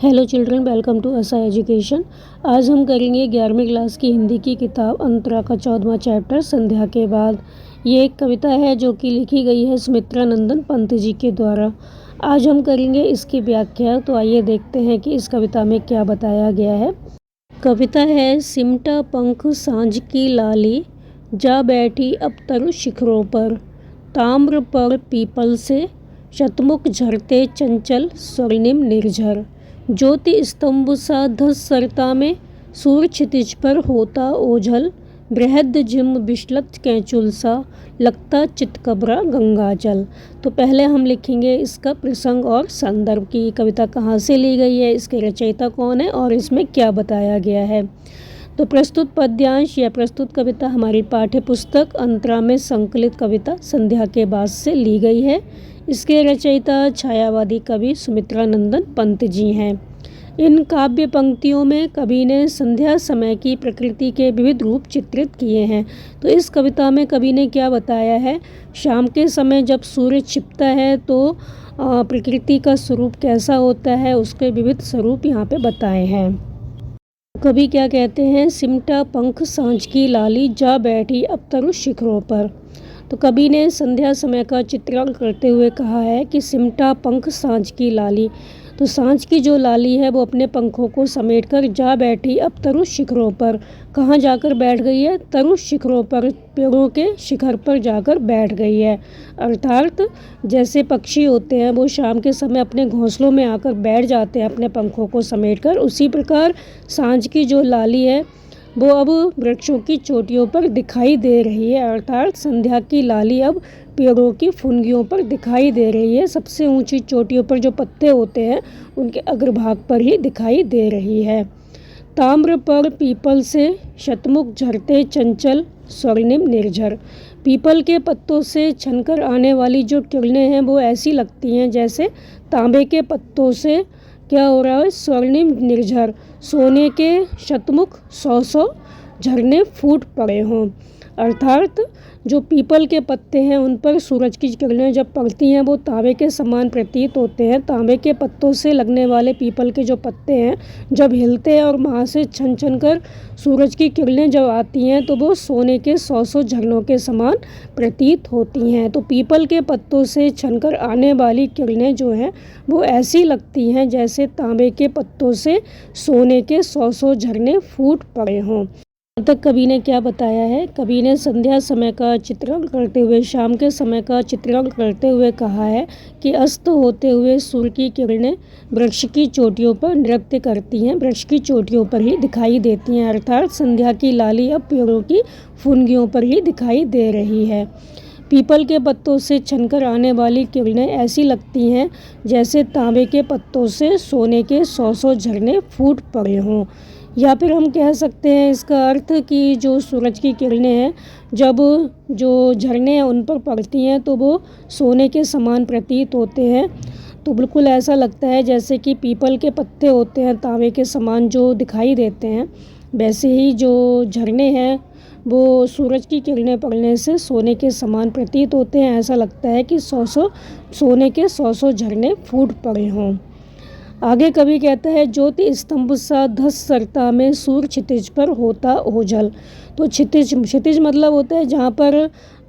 Hello children, welcome to S I education. आज हम करेंगे 11वीं क्लास की हिंदी की किताब अंतरा का 14वां चैप्टर संध्या के बाद। ये एक कविता है जो कि लिखी गई है सुमित्रा नंदन पंत जी के द्वारा। आज हम करेंगे इसकी व्याख्या। तो आइए देखते हैं कि इस कविता में क्या बताया गया है। कविता है, सिमटा पंख सांझ की लाली, जा बैठी अब तरु शिखरों पर, ताम्र पर पीपल से शतमुख झरते चंचल स्वर्णिम निर्झर, ज्योति स्तंभ सा धस सरता में, सूर्य क्षितिज पर होता ओझल, बृहद जिम बिशलत कैचुल सा, लगता चितकबरा गंगाजल। तो पहले हम लिखेंगे इसका प्रसंग और संदर्भ की कविता कहाँ से ली गई है, इसके रचयिता कौन है और इसमें क्या बताया गया है। तो प्रस्तुत पद्यांश या प्रस्तुत कविता हमारी पाठ्य पुस्तक अंतरा में संकलित कविता संध्या के बाद से ली गई है। इसके रचयिता छायावादी कवि सुमित्रा नंदन पंत जी हैं। इन काव्य पंक्तियों में कवि ने संध्या समय की प्रकृति के विविध रूप चित्रित किए हैं। तो इस कविता में कवि ने क्या बताया है, शाम के समय जब सूर्य छिपता है तो प्रकृति का स्वरूप कैसा होता है, उसके विविध स्वरूप यहाँ पे बताए हैं। कवि क्या कहते हैं, सिमटा पंख सांझ की लाली, जा बैठी अब तरु शिखरों पर। तो कवि ने संध्या समय का चित्रण करते हुए कहा है कि सिमटा पंख सांझ की लाली। तो सांझ की जो लाली है वो अपने पंखों को समेटकर जा बैठी अब तरु शिखरों पर। कहाँ जाकर बैठ गई है, तरु शिखरों पर, पेड़ों के शिखर पर जाकर बैठ गई है। अर्थात जैसे पक्षी होते हैं वो शाम के समय अपने घोंसलों में आकर बैठ जाते हैं अपने पंखों को समेटकर, उसी प्रकार सांझ की जो लाली है वो अब वृक्षों की चोटियों पर दिखाई दे रही है। अर्थात संध्या की लाली अब पेड़ों की फुनगियों पर दिखाई दे रही है। सबसे ऊंची चोटियों पर जो पत्ते होते हैं उनके अग्रभाग पर ही दिखाई दे रही है। ताम्र पर पीपल से शतमुख झरते चंचल स्वर्णिम निर्झर। पीपल के पत्तों से छनकर आने वाली जो किरणें हैं वो ऐसी लगती हैं जैसे तांबे के पत्तों से क्या हो रहा है, स्वर्णिम निर्झर, सोने के शतमुख 100 झरने फूट पड़े हों। अर्थात जो पीपल के पत्ते हैं उन पर सूरज की किरणें जब पड़ती हैं वो तांबे के समान प्रतीत होते हैं। तांबे के पत्तों से लगने वाले पीपल के जो पत्ते हैं जब हिलते हैं और वहाँ से छन छन कर सूरज की किरणें जब आती हैं तो वो सोने के 100 झरनों के समान प्रतीत होती हैं। तो पीपल के पत्तों से छनकर आने वाली किरणें जो हैं वो ऐसी लगती हैं जैसे तांबे के पत्तों से सोने के 100 झरने फूट पड़े हों। तक कवि ने क्या बताया है, कवि ने संध्या समय का चित्रण करते हुए, शाम के समय का चित्रण करते हुए कहा है कि अस्त होते हुए सूर्य की किरणें वृक्ष की चोटियों पर नृत्य करती हैं, वृक्ष की चोटियों पर ही दिखाई देती हैं। अर्थात संध्या की लाली अब पेड़ों की फुनगियों पर ही दिखाई दे रही है। पीपल के पत्तों से छनकर आने वाली किरणें ऐसी लगती हैं जैसे तांबे के पत्तों से सोने के 100 झरने फूट पड़े हों। या फिर हम कह सकते हैं इसका अर्थ कि जो सूरज की किरणें हैं जब जो झरने हैं उन पर पड़ती हैं तो वो सोने के समान प्रतीत होते हैं। तो बिल्कुल ऐसा लगता है जैसे कि पीपल के पत्ते होते हैं तांबे के समान जो दिखाई देते हैं, वैसे ही जो झरने हैं वो सूरज की किरणें पड़ने से सोने के समान प्रतीत होते हैं। ऐसा लगता है कि 100 सोने के 100 झरने फूट पड़े हों। आगे कवि कहता है, ज्योति स्तंभ सा धस सरता में, सूर्य क्षितिज पर होता ओझल। तो क्षितिज मतलब होता है जहाँ पर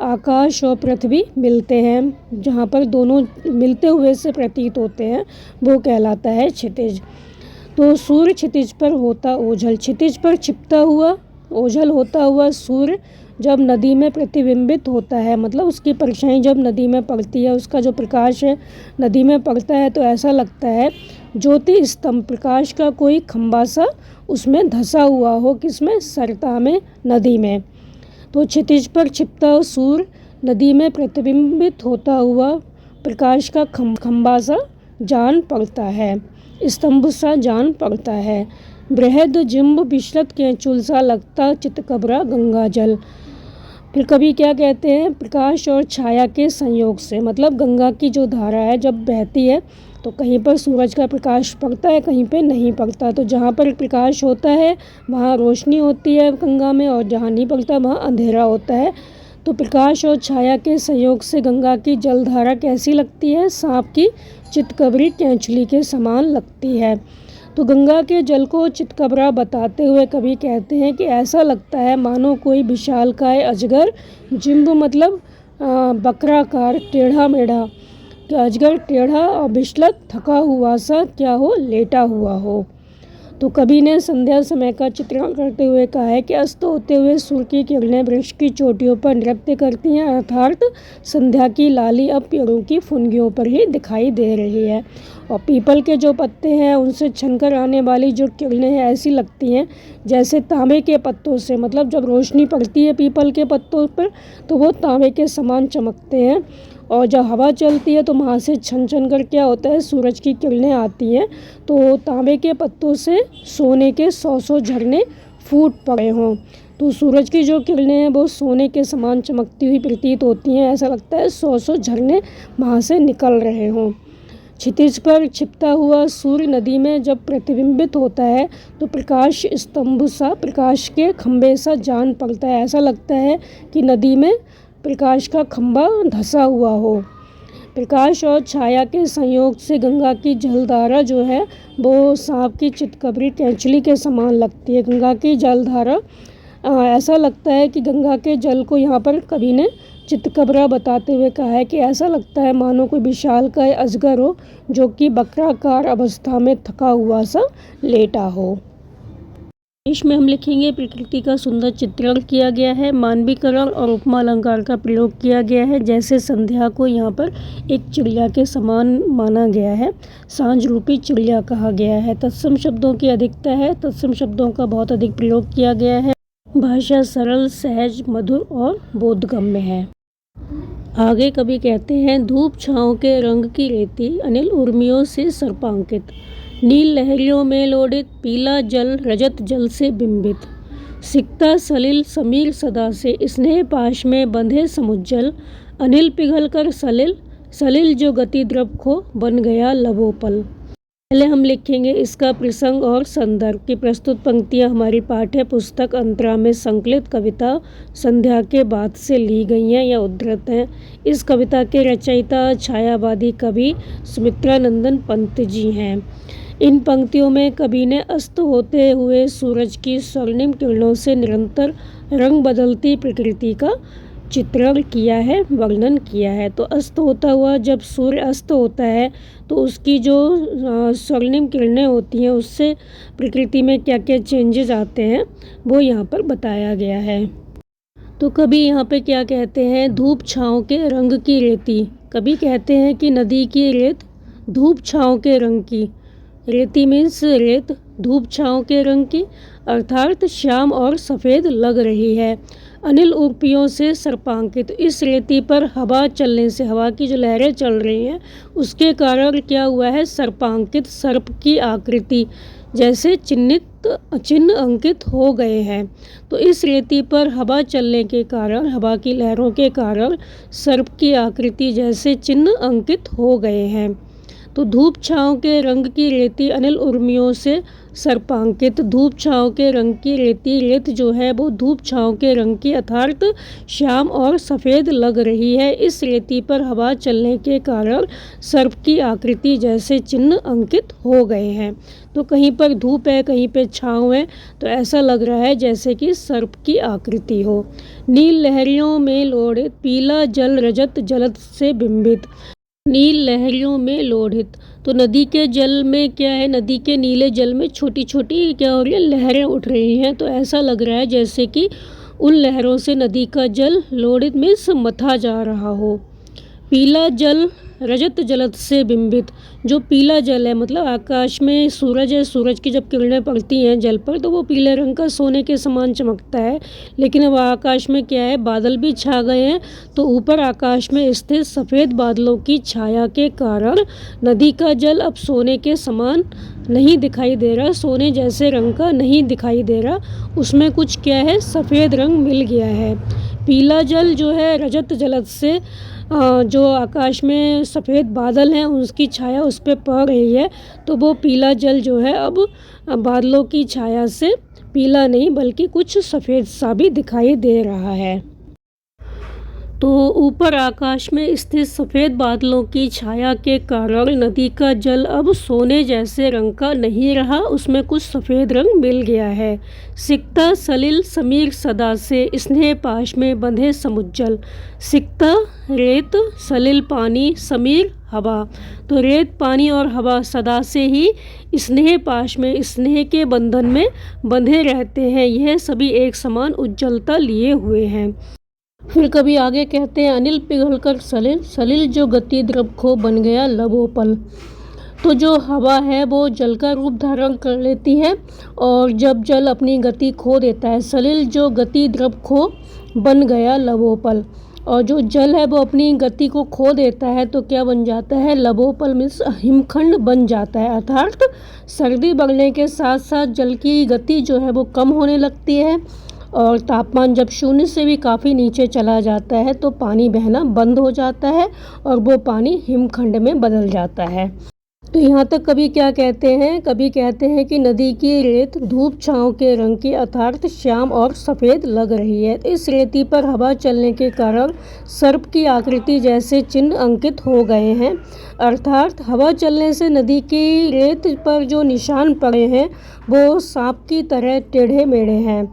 आकाश और पृथ्वी मिलते हैं, जहाँ पर दोनों मिलते हुए से प्रतीत होते हैं वो कहलाता है क्षितिज। तो सूर्य क्षितिज पर होता ओझल, क्षितिज पर छिपता हुआ ओझल होता हुआ सूर्य जब नदी में प्रतिबिंबित होता है, मतलब उसकी परछाई जब नदी में पड़ती है, उसका जो प्रकाश है नदी में पड़ता है तो ऐसा लगता है ज्योति स्तंभ, प्रकाश का कोई खंबा सा उसमें धंसा हुआ हो, किसमें, सरता में, नदी में। तो क्षितिज पर छिपता सूर्य नदी में प्रतिबिंबित होता हुआ प्रकाश का खंबा सा जान पड़ता है, स्तंभ सा जान पड़ता है। बृहद जिम्ब बिशलत कैचुल सा, लगता चितकबरा गंगाजल। फिर कवि क्या कहते हैं, प्रकाश और छाया के संयोग से, मतलब गंगा की जो धारा है जब बहती है तो कहीं पर सूरज का प्रकाश पड़ता है, कहीं पे नहीं पड़ता। तो जहाँ पर प्रकाश होता है वहाँ रोशनी होती है गंगा में, और जहाँ नहीं पड़ता वहाँ अंधेरा होता है। तो प्रकाश और छाया के संयोग से गंगा की जलधारा कैसी लगती है, सांप की चितकबरी कैंचुली के समान लगती है। तो गंगा के जल को चितकबरा बताते हुए कवि कहते हैं कि ऐसा लगता है मानो कोई विशालकाय अजगर, जिम्ब मतलब बकराकार, टेढ़ा मेढ़ा, कि अजगर टेढ़ा और विचलित थका हुआ सा क्या हो, लेटा हुआ हो। तो कवि ने संध्या समय का चित्रण करते हुए कहा है कि अस्त होते हुए सूर्य की किरणें वृक्ष की चोटियों पर नृत्य करती हैं, अर्थात संध्या की लाली अब पेड़ों की फुनगियों पर ही दिखाई दे रही है। और पीपल के जो पत्ते हैं उनसे छनकर आने वाली जो किरणें हैं ऐसी लगती हैं जैसे तांबे के पत्तों से, मतलब जब रोशनी पड़ती है पीपल के पत्तों पर तो वो तांबे के समान चमकते हैं। और जब हवा चलती है तो वहाँ से छन छन कर क्या होता है, सूरज की किरणें आती हैं, तो तांबे के पत्तों से सोने के 100 झरने फूट पड़े हों। तो सूरज की जो किरणें हैं वो सोने के समान चमकती हुई प्रतीत होती हैं, ऐसा लगता है 100 झरने वहाँ से निकल रहे हों। क्षितिज पर छिपता हुआ सूर्य नदी में जब प्रतिबिंबित होता है तो प्रकाश स्तंभ सा, प्रकाश के खंभे सा जान पड़ता है, ऐसा लगता है कि नदी में प्रकाश का खंभा धंसा हुआ हो। प्रकाश और छाया के संयोग से गंगा की जलधारा जो है वो सांप की चितकबरी कैंचली के समान लगती है। गंगा की जलधारा ऐसा लगता है कि गंगा के जल को यहाँ पर कवि ने चितकबरा बताते हुए कहा है कि ऐसा लगता है मानो कोई विशालकाय अजगर हो जो कि बकराकार अवस्था में थका हुआ सा लेटा हो। इसमें हम लिखेंगे प्रकृति का सुंदर चित्रण किया गया है, मानवीकरण और उपमा अलंकार का प्रयोग किया गया है। जैसे संध्या को यहाँ पर एक चिड़िया के समान माना गया है, सांझ रूपी चिड़िया कहा गया है। तत्सम शब्दों की अधिकता है, तत्सम शब्दों का बहुत अधिक प्रयोग किया गया है। भाषा सरल, सहज, मधुर और बोधगम्य है। आगे कवि कहते हैं, धूप छाँव के रंग की रेती अनिल उर्मियों से सर्पांकित, नील लहरियों में लोडित पीला जल रजत जल से बिंबित, सिकता सलिल समीर सदा से स्नेह पाश में बंधे समुज्जल, अनिल पिघल कर सलिल सलिल जो गति द्रव खो बन गया लबोपल। पहले हम लिखेंगे इसका प्रसंग और संदर्भ की। प्रस्तुत पंक्तियां हमारी पाठ्य पुस्तक अंतरा में संकलित कविता संध्या के बाद से ली गई हैं या उद्धृत हैं। इस कविता के रचयिता छायावादी कवि सुमित्रानंदन पंत जी हैं। इन पंक्तियों में कवि ने अस्त होते हुए सूरज की स्वर्णिम किरणों से निरंतर रंग बदलती प्रकृति का चित्रण किया है, वर्णन किया है। तो अस्त होता हुआ जब सूर्य अस्त होता है तो उसकी जो स्वर्णिम किरणें होती हैं उससे प्रकृति में क्या क्या चेंजेस आते हैं वो यहाँ पर बताया गया है। तो कभी यहाँ पे क्या कहते हैं, धूप छाँव के रंग की रेती। कभी कहते हैं कि नदी की रेत धूप छाँव के रंग की, रेती मीन्स रेत, धूप छाँव के रंग की अर्थात श्याम और सफ़ेद लग रही है। अनिल उर्पियों से सर्पांकित, इस रेती पर हवा चलने से, हवा की जो लहरें चल रही हैं उसके कारण क्या हुआ है, सर्पांकित, सर्प की आकृति जैसे चिन्ह अंकित हो गए हैं। तो इस रेती पर हवा चलने के कारण, हवा की लहरों के कारण सर्प की आकृति जैसे चिन्ह अंकित हो गए हैं। तो धूप छाँव के रंग की रेती अनिल उर्मियों से सर्पांकित, धूप छाँव के रंग की रेती, रेत जो है वो धूप छाँव के रंग की अर्थात श्याम और सफ़ेद लग रही है। इस रेती पर हवा चलने के कारण सर्प की आकृति जैसे चिन्ह अंकित हो गए हैं। तो कहीं पर धूप है, कहीं पे छाँव है, तो ऐसा लग रहा है जैसे कि सर्प की आकृति हो। नील लहरियों में लोड़ित पीला जल रजत जलद से बिंबित, नील लहरियों में लोढ़ित, तो नदी के जल में क्या है, नदी के नीले जल में छोटी छोटी क्या हो रही है, लहरें उठ रही हैं। तो ऐसा लग रहा है जैसे कि उन लहरों से नदी का जल लोढ़ित मीन्स मथा जा रहा हो। पीला जल रजत जलद से बिंबित, जो पीला जल है मतलब आकाश में सूरज है, सूरज की जब किरणें पड़ती हैं जल पर तो वो पीले रंग का सोने के समान चमकता है। लेकिन अब आकाश में क्या है, बादल भी छा गए हैं, तो ऊपर आकाश में स्थित सफ़ेद बादलों की छाया के कारण नदी का जल अब सोने के समान नहीं दिखाई दे रहा, सोने जैसे रंग का नहीं दिखाई दे रहा, उसमें कुछ क्या है, सफ़ेद रंग मिल गया है। पीला जल जो है रजत जलद से, जो आकाश में सफ़ेद बादल हैं उसकी छाया उस पर पड़ रही है, तो वो पीला जल जो है अब बादलों की छाया से पीला नहीं बल्कि कुछ सफ़ेद सा भी दिखाई दे रहा है। तो ऊपर आकाश में स्थित सफ़ेद बादलों की छाया के कारण नदी का जल अब सोने जैसे रंग का नहीं रहा, उसमें कुछ सफ़ेद रंग मिल गया है। सिकता सलिल समीर सदा से स्नेह पाश में बंधे समुज्जल। सिकता रेत, सलिल पानी, समीर हवा। तो रेत, पानी और हवा सदा से ही स्नेह पाश में, स्नेह के बंधन में बंधे रहते हैं। यह सभी एक समान उज्ज्वलता लिए हुए हैं। फिर कभी आगे कहते हैं अनिल पिघलकर सलिल, सलिल जो गति द्रव खो बन गया लबोपल। तो जो हवा है वो जल का रूप धारण कर लेती है और जब जल अपनी गति खो देता है, सलिल जो गति द्रव खो बन गया लबोपल। और जो जल है वो अपनी गति को खो देता है तो क्या बन जाता है, लबोपल मीन्स हिमखंड बन जाता है। अर्थात सर्दी बढ़ने के साथ साथ जल की गति जो है वो कम होने लगती है और तापमान जब शून्य से भी काफ़ी नीचे चला जाता है तो पानी बहना बंद हो जाता है और वो पानी हिमखंड में बदल जाता है। तो यहाँ तक कभी क्या कहते हैं, कभी कहते हैं कि नदी की रेत धूप छाँव के रंग की अर्थात श्याम और सफ़ेद लग रही है। इस रेती पर हवा चलने के कारण सर्प की आकृति जैसे चिन्ह अंकित हो गए हैं। अर्थात हवा चलने से नदी की रेत पर जो निशान पड़े हैं वो सांप की तरह टेढ़े मेढ़े हैं।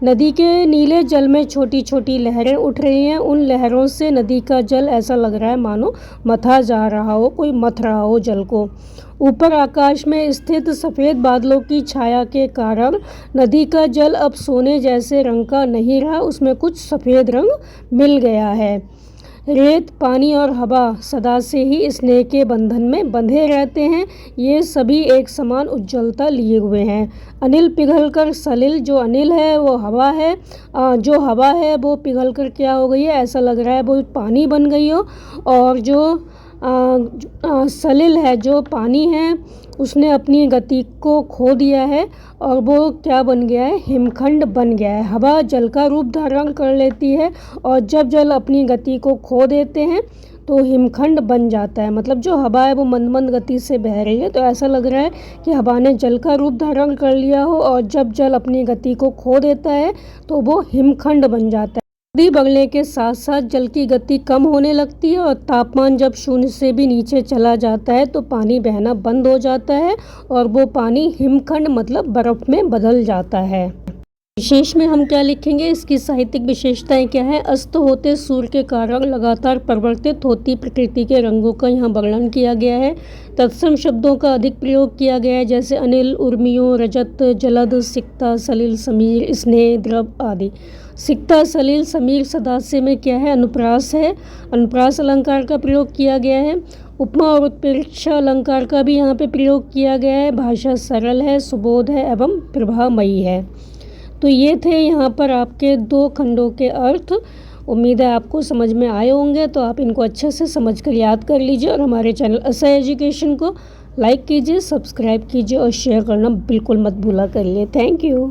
नदी के नीले जल में छोटी छोटी लहरें उठ रही हैं। उन लहरों से नदी का जल ऐसा लग रहा है मानो मथा जा रहा हो, कोई मथ रहा हो जल को। ऊपर आकाश में स्थित सफ़ेद बादलों की छाया के कारण नदी का जल अब सोने जैसे रंग का नहीं रहा, उसमें कुछ सफ़ेद रंग मिल गया है। रेत, पानी और हवा सदा से ही स्नेह के बंधन में बंधे रहते हैं। ये सभी एक समान उज्ज्वलता लिए हुए हैं। अनिल पिघलकर सलिल, जो अनिल है वो हवा है, जो हवा है वो पिघलकर क्या हो गई है, ऐसा लग रहा है वो पानी बन गई हो। और जो सलिल है, जो पानी है, उसने अपनी गति को खो दिया है और वो क्या बन गया है, हिमखंड बन गया है। हवा जल का रूप धारण कर लेती है और जब जल अपनी गति को खो देते हैं तो हिमखंड बन जाता है। मतलब जो हवा है वो मंद मंद गति से बह रही है तो ऐसा लग रहा है कि हवा ने जल का रूप धारण कर लिया हो और जब जल अपनी गति को खो देता है तो वो हिमखंड बन जाता है। नदी बढ़ने के साथ साथ जल की गति कम होने लगती है और तापमान जब शून्य से भी नीचे चला जाता है तो पानी बहना बंद हो जाता है और वो पानी हिमखंड मतलब बर्फ़ में बदल जाता है। विशेष में हम क्या लिखेंगे, इसकी साहित्यिक विशेषताएं क्या है। अस्त होते सूर्य के कारण लगातार परिवर्तित होती प्रकृति के रंगों का यहाँ वर्णन किया गया है। तत्सम शब्दों का अधिक प्रयोग किया गया है जैसे अनिल, उर्मियों, रजत, जलद, सिकता, सलिल, समीर, स्नेह, द्रव आदि। सिकता, सलिल, समीर सदासे में क्या है, अनुप्रास है। अनुप्रास अलंकार का प्रयोग किया गया है। उपमा और उत्प्रेक्षा अलंकार का भी यहाँ पे प्रयोग किया गया है। भाषा सरल है, सुबोध है एवं प्रभामयी है। तो ये थे यहाँ पर आपके 2 खंडों के अर्थ। उम्मीद है आपको समझ में आए होंगे, तो आप इनको अच्छे से समझ कर याद कर लीजिए और हमारे चैनल असह एजुकेशन को लाइक कीजिए, सब्सक्राइब कीजिए और शेयर करना बिल्कुल मत भूला करिए। Thank you.